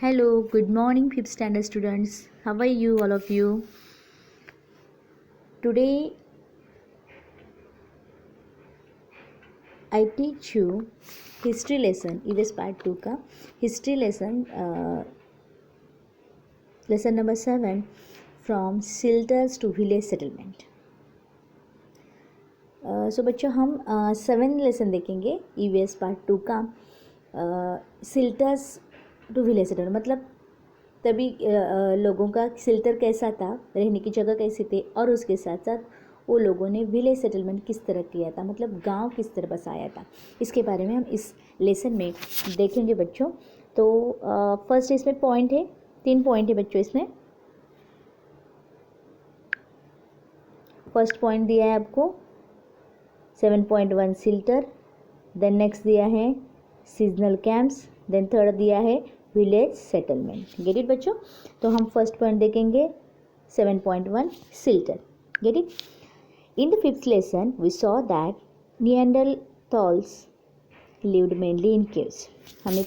Hello, good morning, 5th standard students. How are you, all of you? Today, I teach you history lesson, EVS part 2 का history lesson, lesson number 7 from Silters to village settlement. सो बच्चों हम 7 lesson देखेंगे EVS part 2 का सिल्टर्स to village settlement. मतलब तभी लोगों का सिल्टर कैसा था, रहने की जगह कैसी थी, और उसके साथ साथ वो लोगों ने विलेज सेटलमेंट किस तरह किया था, मतलब गांव किस तरह बसाया था, इसके बारे में हम इस लेसन में देखेंगे बच्चों। तो फर्स्ट इसमें पॉइंट है, 3 पॉइंट है बच्चों इसमें। फर्स्ट पॉइंट दिया है आपको 7.1 सिल्टर, देन नेक्स्ट दिया है सीजनल कैंप्स, देन थर्ड दिया है विलेज सेटलमेंट। गेट इट बच्चों? तो हम फर्स्ट पॉइंट देखेंगे 7.1 shelter. Get it? In the 5th lesson we saw that Neanderthals lived mainly in caves. हमने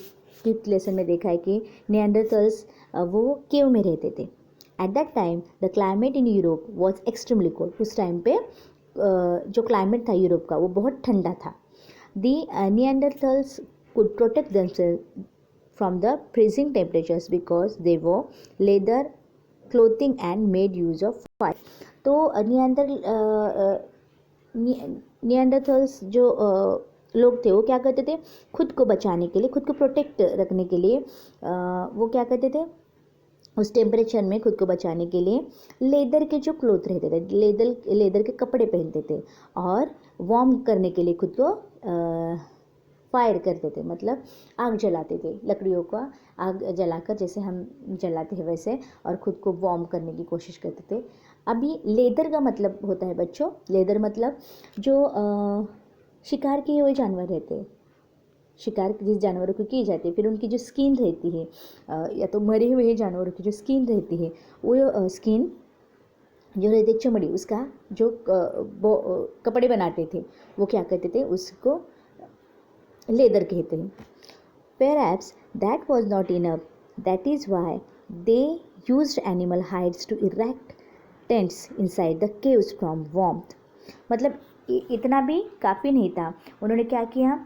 5th लेसन में देखा है कि निएंडरथॉल्स वो केव में रहते थे। At that time the climate in Europe was extremely cold. उस टाइम पे जो क्लाइमेट था यूरोप का वो बहुत ठंडा था। दी निएंडरथॉल्स could protect themselves from the freezing temperatures because they wore leather clothing and made use of fire. तो निएंडरथॉल्स जो लोग थे वो क्या करते थे, खुद को बचाने के लिए, खुद को प्रोटेक्ट रखने के लिए वो क्या करते थे, उस टेम्परेचर में खुद को बचाने के लिए लेदर के जो क्लोथ रहते थे, लेदर के कपड़े पहनते थे, और वार्म करने के लिए खुद को फायर करते थे, मतलब आग जलाते थे, लकड़ियों का आग जलाकर जैसे हम जलाते हैं वैसे, और ख़ुद को वार्म करने की कोशिश करते थे। अभी लेदर का मतलब होता है बच्चों, लेदर मतलब जो शिकार किए हुए जानवर रहते हैं, शिकार जिस जानवरों की जाती है, फिर उनकी जो स्किन रहती है, या तो मरे हुए जानवरों की जो स्किन रहती है, वो स्किन जो रहती है, चमड़ी, उसका जो कपड़े बनाते थे वो क्या करते थे, उसको लेदर कहते हैं। Perhaps that was not enough. That is why they used animal hides to erect tents inside the caves from warmth. मतलब इतना भी काफ़ी नहीं था, उन्होंने क्या किया,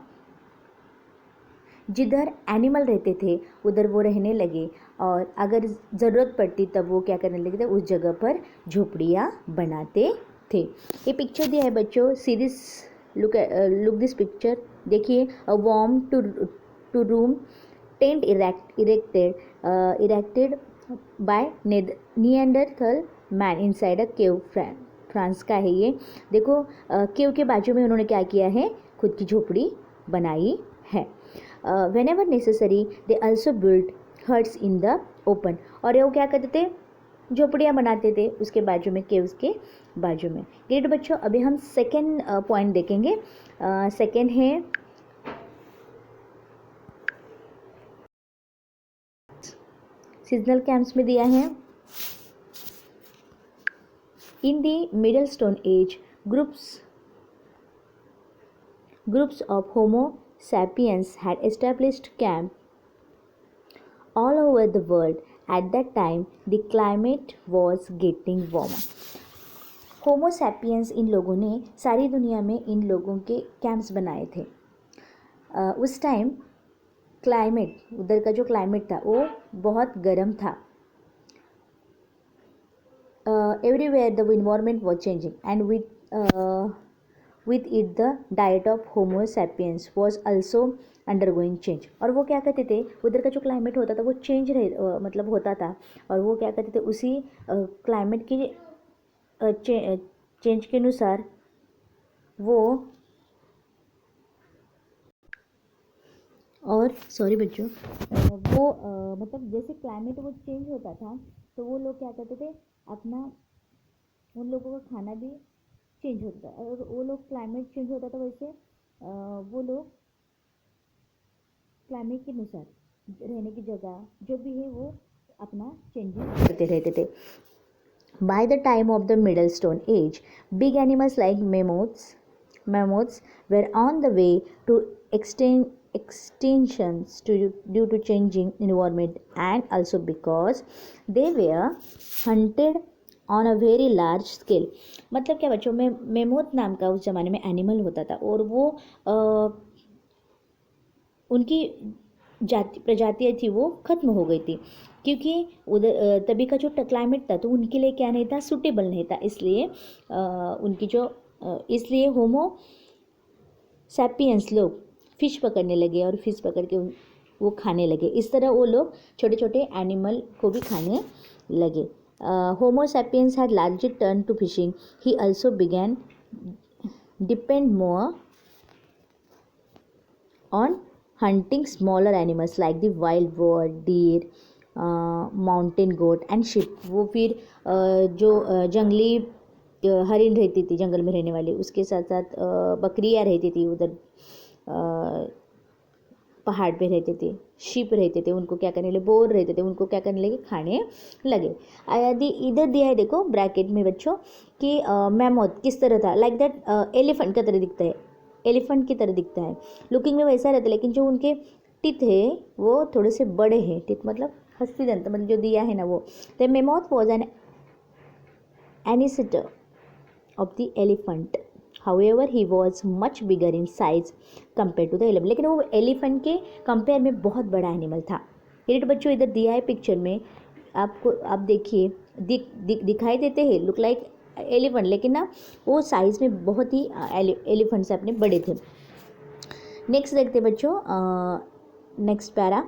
जिधर एनिमल रहते थे उधर वो रहने लगे, और अगर ज़रूरत पड़ती तब वो क्या करने लगे थे, उस जगह पर झोपड़ियाँ बनाते थे। ये पिक्चर दिया है बच्चों, see this, look this picture, देखिए, a warm two room tent erected by Neanderthal man inside a cave. France का है ये, देखो केव के बाजू में उन्होंने क्या किया है, खुद की झोपड़ी बनाई है। Whenever necessary they also built huts in the open, और वो क्या करते थे, झोपड़ियाँ बनाते थे उसके बाजू में, केव्स के बाजू में। ग्रेट बच्चों, अभी हम सेकेंड पॉइंट देखेंगे। सेकेंड है सीजनल कैंप्स में दिया है, in the middle stone age groups of Homo sapiens had established camp all over the world. At that time, the climate was getting warmer. Homo sapiens इन लोगों ने सारी दुनिया में इन लोगों के कैंप्स बनाए थे। उस टाइम क्लाइमेट, उधर का जो क्लाइमेट था वो बहुत गर्म था। Everywhere the environment was changing and with it the diet of homo sapiens was also undergoing change. और वो क्या कहते थे, उधर का जो क्लाइमेट होता था वो चेंज मतलब होता था, और वो क्या कहते थे, उसी क्लाइमेट की चेंज के अनुसार वो, और सॉरी बच्चों, वो मतलब जैसे क्लाइमेट वो चेंज होता था तो वो लोग क्या करते थे, अपना, उन लोगों का खाना भी चेंज होता था, और वो लोग क्लाइमेट चेंज होता था वैसे वो लोग क्लाइमेट के अनुसार रहने की जगह जो भी है वो अपना चेंजिंग करते रहते थे। By the time of the middle stone as, big animals like mammoths were on the way to extinctions due to changing environment, and also because they were hunted on a very large scale. मतलब क्या बच्चों में, mammoth नाम का उस ज़माने में animal होता था और वो उनकी प्रजातियाँ थी वो ख़त्म हो गई थी, क्योंकि उधर तभी का जो क्लाइमेट था तो उनके लिए क्या नहीं था, सूटेबल नहीं था। इसलिए उनकी जो इसलिए होमो सैपियंस लोग फ़िश पकड़ने लगे और फिश पकड़ के वो खाने लगे। इस तरह वो लोग छोटे छोटे एनिमल को भी खाने लगे। Homo sapiens had largely turn to fishing. He also began depend more on hunting smaller animals like the wild boar, deer, mountain goat and sheep। वो फिर जो जंगली हरिन रहती थी जंगल में रहने वाली, उसके साथ साथ बकरियाँ रहती थी उधर पहाड़ पे रहते थे, शीप रहते थे, उनको क्या करने लगे, बोर रहते थे, उनको क्या करने लगे, खाने लगे। यदि इधर दिया है देखो ब्रैकेट में बच्चों कि मैमोथ किस तरह था, लाइक दैट एलिफेंट की तरह दिखता है, एलिफेंट की तरह दिखता है, लुकिंग में वैसा रहता है, लेकिन जो उनके टिथ है वो थोड़े से बड़े हैं। टिथ मतलब हस्ती दंत, मतलब जो दिया है ना वो। The mammoth was an ancestor of the elephant, however he was much bigger in size compared to the elephant। लेकिन वो एलिफेंट के कंपेयर में बहुत बड़ा एनिमल था। हिट बच्चों इधर दिया है पिक्चर में आपको, आप देखिए दिखाई देते हैं लुक लाइक एलिफेंट, लेकिन ना वो साइज़ में बहुत ही एलिफेंट से अपने बड़े थे। नेक्स्ट देखते बच्चों, next para.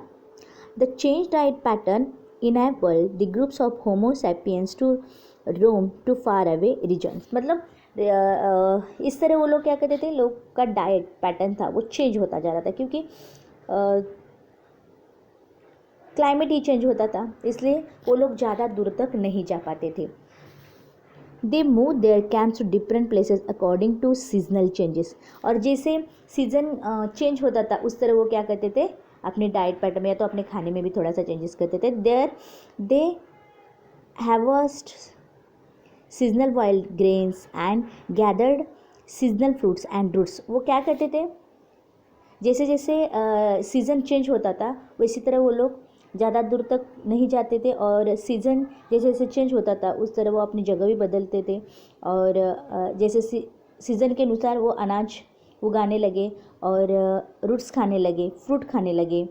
The change diet pattern enabled the groups of homo sapiens to roam to far away regions. मतलब इस तरह वो लोग क्या करते थे, लोग का डाइट पैटर्न था वो चेंज होता जा रहा था, क्योंकि क्लाइमेट ही चेंज होता था, इसलिए वो लोग ज़्यादा दूर तक नहीं जा पाते थे। They move their camps to different places according to seasonal changes. और जैसे सीज़न चेंज होता था उस तरह वो क्या करते थे, अपने डाइट पैटर्न में या तो अपने खाने में भी थोड़ा सा चेंजेस करते थे। They harvest seasonal wild grains and gathered seasonal fruits and roots. वो क्या करते थे, जैसे जैसे सीज़न चेंज होता था वैसी तरह वो लोग ज़्यादा दूर तक नहीं जाते थे, और सीज़न जैसे जैसे चेंज होता था उस तरह वो अपनी जगह भी बदलते थे, और जैसे सीज़न के अनुसार वो अनाज उगाने लगे और रूट्स खाने लगे, फ्रूट खाने लगे।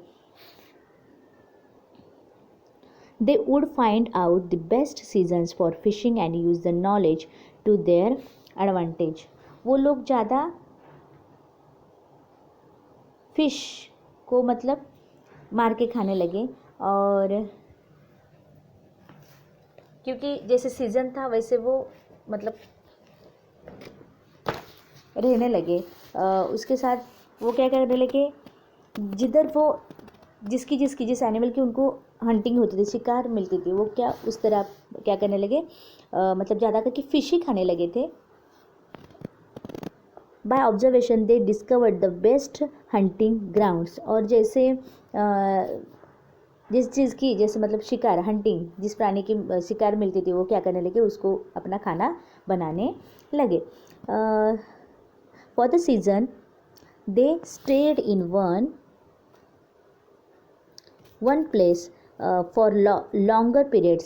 They would find out the best seasons for fishing and use the knowledge to their advantage। वो लोग ज़्यादा फिश को मतलब मार के खाने लगे, और क्योंकि जैसे सीज़न था वैसे वो मतलब रहने लगे। उसके साथ वो क्या करने लगे, जिधर वो जिस एनिमल की उनको हंटिंग होती थी, शिकार मिलती थी, वो क्या उस तरह क्या करने लगे, मतलब ज़्यादा करके फिश ही खाने लगे थे। By observation they discovered the best hunting grounds. और जैसे जिस चीज़ की जैसे मतलब शिकार, हंटिंग, जिस प्राणी की शिकार मिलती थी वो क्या करने लगे, उसको अपना खाना बनाने लगे। For the season they stayed in one place for longer periods।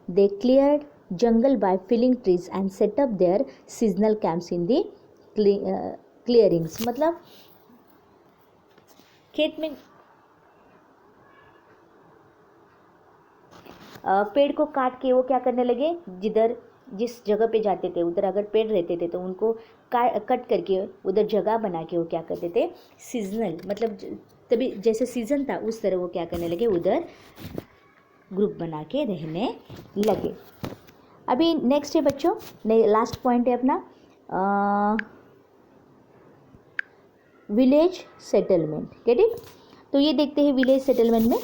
They cleared jungle by felling trees and set up their seasonal camps in the clearings। मतलब खेत में पेड़ को काट के वो क्या करने लगे, जिस जगह पे जाते थे उधर अगर पेड़ रहते थे तो उनको कट करके उधर जगह बना के वो क्या करते थे, सीजनल मतलब तभी जैसे सीज़न था उस तरह वो क्या करने लगे, उधर ग्रुप बना के रहने लगे। अभी नेक्स्ट है बच्चों, लास्ट पॉइंट है अपना विलेज सेटलमेंट। Get it. तो ये देखते हैं विलेज सेटलमेंट में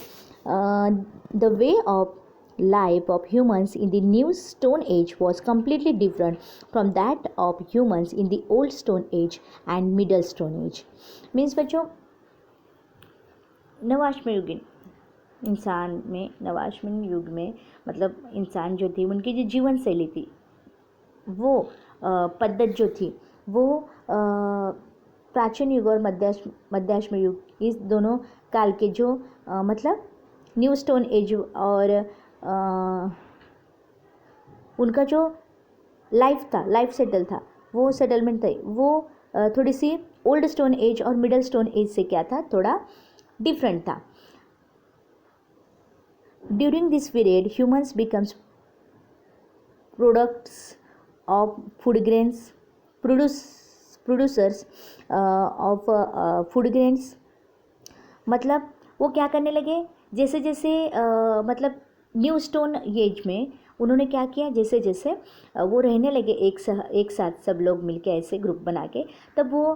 the way of life of humans in the new stone age was completely different from that of humans in the old stone age and middle stone age। Means बच्चों नवाश्मयुगीन इंसान में, नवाश्मन युग में मतलब इंसान जो थी उनकी जो जीवन शैली थी वो पद्धत जो थी वो प्राचीन युग और मध्याश्म युग इस दोनों काल के जो मतलब न्यू स्टोन एज और उनका जो लाइफ था, लाइफ सेटल था, वो सेटलमेंट थे, वो थोड़ी सी ओल्ड स्टोन एज और मिडल स्टोन एज से क्या था, थोड़ा डिफरेंट था. During this period humans becomes products of food grains, producers of food grains. मतलब वो क्या करने लगे, जैसे जैसे मतलब न्यू स्टोन एज में उन्होंने क्या किया, जैसे जैसे वो रहने लगे एक साथ सब लोग मिलके ऐसे ग्रुप बना के, तब वो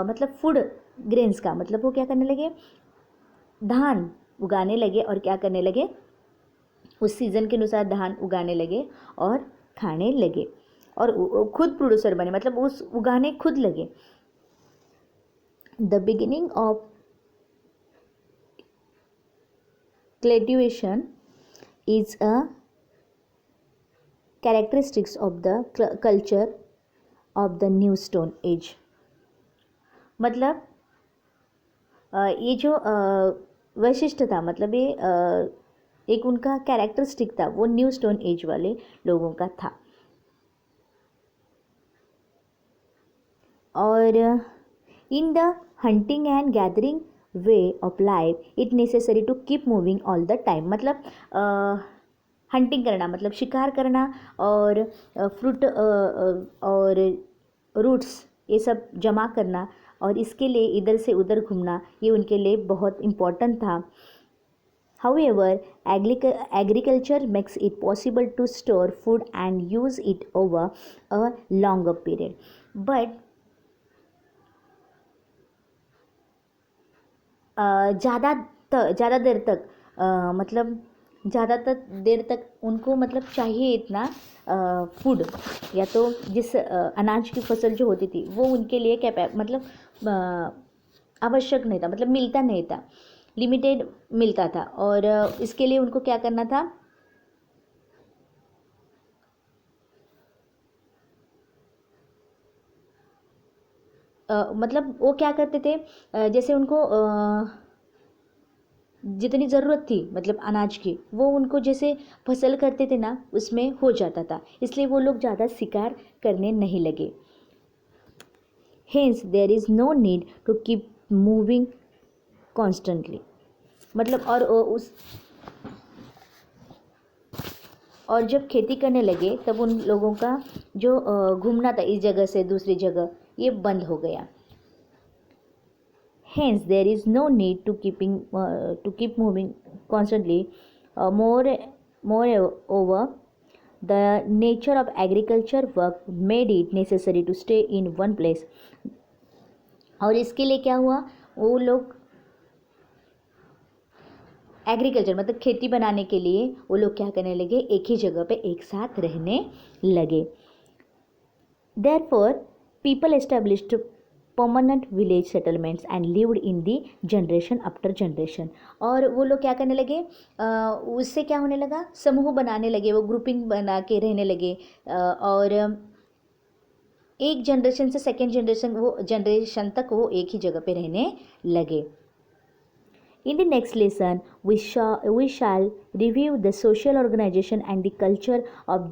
मतलब फूड ग्रेन्स का मतलब वो क्या करने लगे, धान उगाने लगे और क्या करने लगे, उस सीज़न के अनुसार धान उगाने लगे और खाने लगे और खुद प्रोड्यूसर बने, मतलब उस उगाने खुद लगे. The beginning of cultivation is a characteristics of the culture of the new stone age. मतलब ये जो वैशिष्ट था, मतलब ये एक उनका कैरेक्टरिस्टिक था, वो न्यू स्टोन एज वाले लोगों का था. और in the hunting and gathering way of life it necessary to keep moving all the time. मतलब हंटिंग करना मतलब शिकार करना और फ्रूट और रूट्स ये सब जमा करना और इसके लिए इधर से उधर घूमना, ये उनके लिए बहुत इम्पोर्टेंट था. However, agriculture makes it possible to store food and use it over a longer period. But ज़्यादा देर तक मतलब ज़्यादातर देर तक उनको मतलब चाहिए इतना फूड, या तो जिस अनाज की फसल जो होती थी वो उनके लिए मतलब आवश्यक नहीं था, मतलब मिलता नहीं था, लिमिटेड मिलता था. और इसके लिए उनको क्या करना था, मतलब वो क्या करते थे, जैसे उनको जितनी ज़रूरत थी मतलब अनाज की, वो उनको जैसे फसल करते थे ना उसमें हो जाता था, इसलिए वो लोग ज़्यादा शिकार करने नहीं लगे. Hence there is no need to keep moving constantly. मतलब और जब खेती करने लगे तब उन लोगों का जो घूमना था इस जगह से दूसरी जगह, ये बंद हो गया. Hence, there is no need to keep moving constantly. Moreover, the nature of agriculture work made it necessary to stay in one place. और इसके लिए क्या हुआ, वो लोग एग्रीकल्चर मतलब खेती बनाने के लिए वो लोग क्या करने लगे, एक ही जगह पे एक साथ रहने लगे. Therefore, people established permanent village settlements and lived in the generation after generation. और वो लोग क्या करने लगे, उससे क्या होने लगा, समूह बनाने लगे, वो ग्रुपिंग बना के रहने लगे और एक जनरेशन से सेकेंड जनरेशन तक वो एक ही जगह पे रहने लगे. In the next lesson, we shall review the social organization and the culture of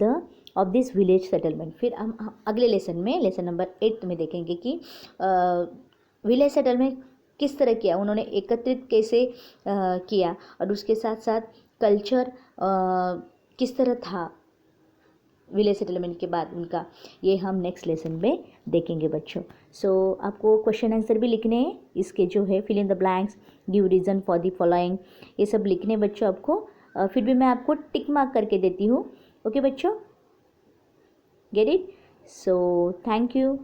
this village settlement. फिर हम अगले लेसन में, लेसन नंबर 8 में देखेंगे कि विलेज सेटलमेंट किस तरह किया, उन्होंने एकत्रित कैसे किया और उसके साथ साथ कल्चर किस तरह था विलेज सेटलमेंट के बाद उनका, ये हम नेक्स्ट लेसन में देखेंगे बच्चों. सो आपको क्वेश्चन आंसर भी लिखने हैं, इसके जो है fill in the blanks, give reason for the following, ये सब लिखने बच्चों आपको. फिर भी मैं आपको टिक मार्क करके देती हूँ. ओके बच्चों, get it. So thank you.